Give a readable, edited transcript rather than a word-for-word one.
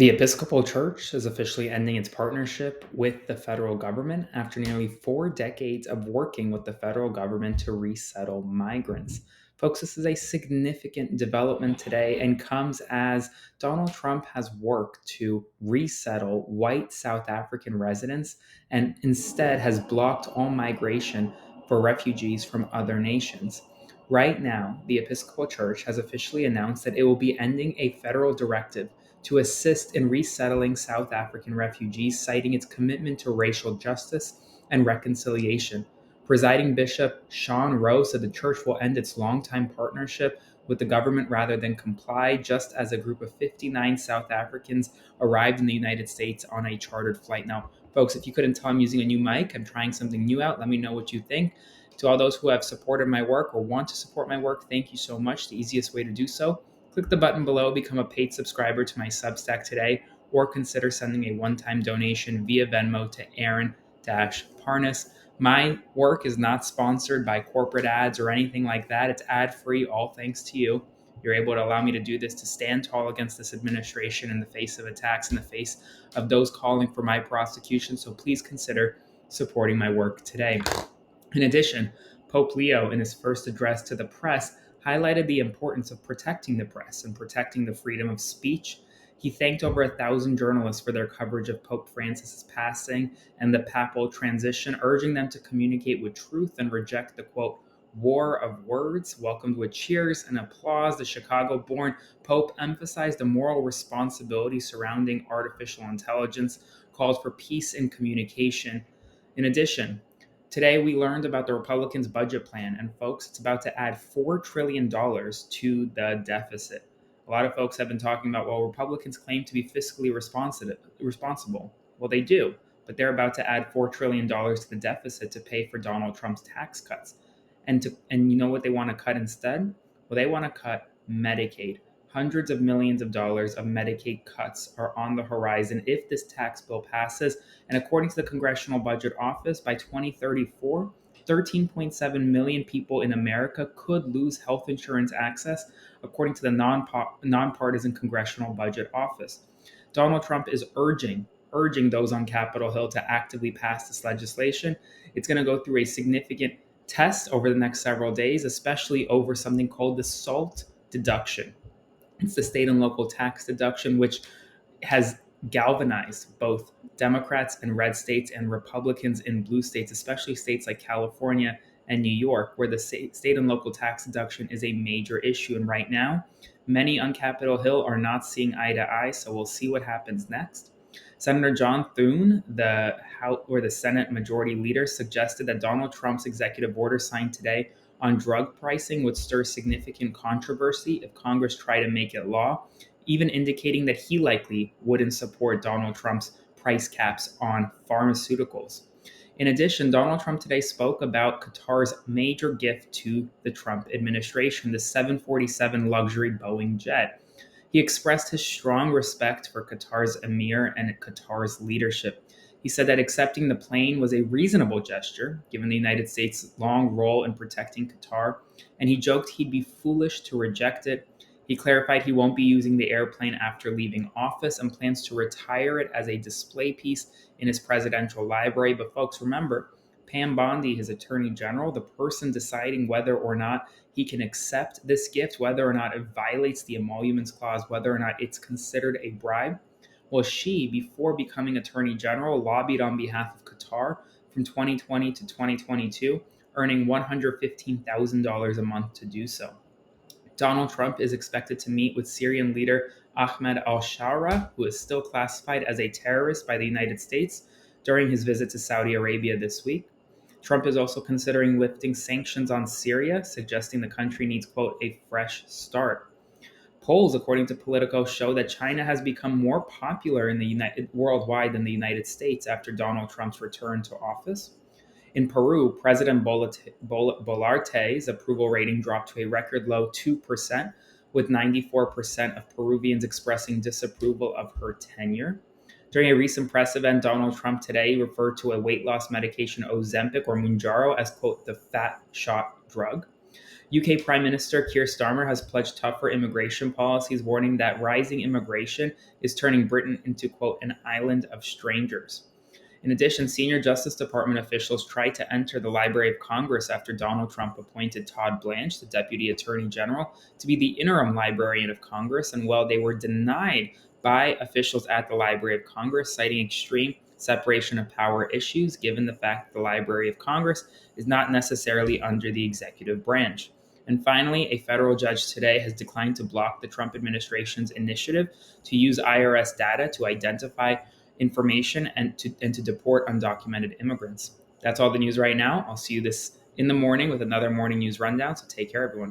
The Episcopal Church is officially ending its partnership with the federal government after nearly 4 decades of working with the federal government to resettle migrants. Folks, this is a significant development today and comes as Donald Trump has worked to resettle white South African residents and instead has blocked all migration for refugees from other nations. Right now, the Episcopal Church has officially announced that it will be ending a federal directive to assist in resettling South African refugees, citing its commitment to racial justice and reconciliation. Presiding Bishop Sean Rowe said the church will end its longtime partnership with the government rather than comply, just as a group of 59 South Africans arrived in the United States on a chartered flight. Now, folks, if you couldn't tell I'm using a new mic, I'm trying something new out. Let me know what you think. To all those who have supported my work or want to support my work, thank you so much. The easiest way to do so, click the button below, become a paid subscriber to my Substack today, or consider sending a one-time donation via Venmo to Aaron-Parnas. My work is not sponsored by corporate ads or anything like that. It's ad-free, all thanks to you. You're able to allow me to do this, to stand tall against this administration in the face of attacks, in the face of those calling for my prosecution. So please consider supporting my work today. In addition, Pope Leo, in his first address to the press, highlighted the importance of protecting the press and protecting the freedom of speech. He thanked over 1,000 journalists for their coverage of Pope Francis's passing and the papal transition, urging them to communicate with truth and reject the, quote, war of words. Welcomed with cheers and applause, the Chicago-born Pope emphasized the moral responsibility surrounding artificial intelligence, called for peace in communication. In addition, today, we learned about the Republicans' budget plan, and folks, it's about to add $4 trillion to the deficit. A lot of folks have been talking about, well, Republicans claim to be fiscally responsible. Well, they do, but they're about to add $4 trillion to the deficit to pay for Donald Trump's tax cuts. And you know what they want to cut instead? Well, they want to cut Medicaid. Hundreds of millions of dollars of Medicaid cuts are on the horizon if this tax bill passes. And according to the Congressional Budget Office, by 2034, 13.7 million people in America could lose health insurance access, according to the nonpartisan Congressional Budget Office. Donald Trump is urging those on Capitol Hill to actively pass this legislation. It's going to go through a significant test over the next several days, especially over something called the SALT deduction. It's the state and local tax deduction, which has galvanized both Democrats in red states and Republicans in blue states, especially states like California and New York, where the state and local tax deduction is a major issue. And right now, many on Capitol Hill are not seeing eye to eye, so we'll see what happens next. Senator John Thune, the Senate Majority Leader, suggested that Donald Trump's executive order signed today on drug pricing would stir significant controversy if Congress tried to make it law, even indicating that he likely wouldn't support Donald Trump's price caps on pharmaceuticals. In addition, Donald Trump today spoke about Qatar's major gift to the Trump administration, the 747 luxury Boeing jet. He expressed his strong respect for Qatar's emir and Qatar's leadership. He said that accepting the plane was a reasonable gesture, given the United States' long role in protecting Qatar, and he joked he'd be foolish to reject it. He clarified he won't be using the airplane after leaving office and plans to retire it as a display piece in his presidential library. But folks, remember, Pam Bondi, his attorney general, the person deciding whether or not he can accept this gift, whether or not it violates the emoluments clause, whether or not it's considered a bribe. Well, she, before becoming attorney general, lobbied on behalf of Qatar from 2020 to 2022, earning $115,000 a month to do so. Donald Trump is expected to meet with Syrian leader Ahmed al-Shara, who is still classified as a terrorist by the United States, during his visit to Saudi Arabia this week. Trump is also considering lifting sanctions on Syria, suggesting the country needs, quote, a fresh start. Polls, according to Politico, show that China has become more popular in the worldwide than the United States after Donald Trump's return to office. In Peru, President Bolarte's approval rating dropped to a record low 2%, with 94% of Peruvians expressing disapproval of her tenure. During a recent press event, Donald Trump today referred to a weight loss medication Ozempic or Mounjaro as, quote, the fat shot drug. UK Prime Minister Keir Starmer has pledged tougher immigration policies, warning that rising immigration is turning Britain into, quote, an island of strangers. In addition, senior Justice Department officials tried to enter the Library of Congress after Donald Trump appointed Todd Blanche, the Deputy Attorney General, to be the interim Librarian of Congress. And while they were denied by officials at the Library of Congress, citing extreme separation of power issues, given the fact that the Library of Congress is not necessarily under the executive branch. And finally, a federal judge today has declined to block the Trump administration's initiative to use IRS data to identify information and to deport undocumented immigrants. That's all the news right now. I'll see you this in the morning with another morning news rundown. So take care, everyone.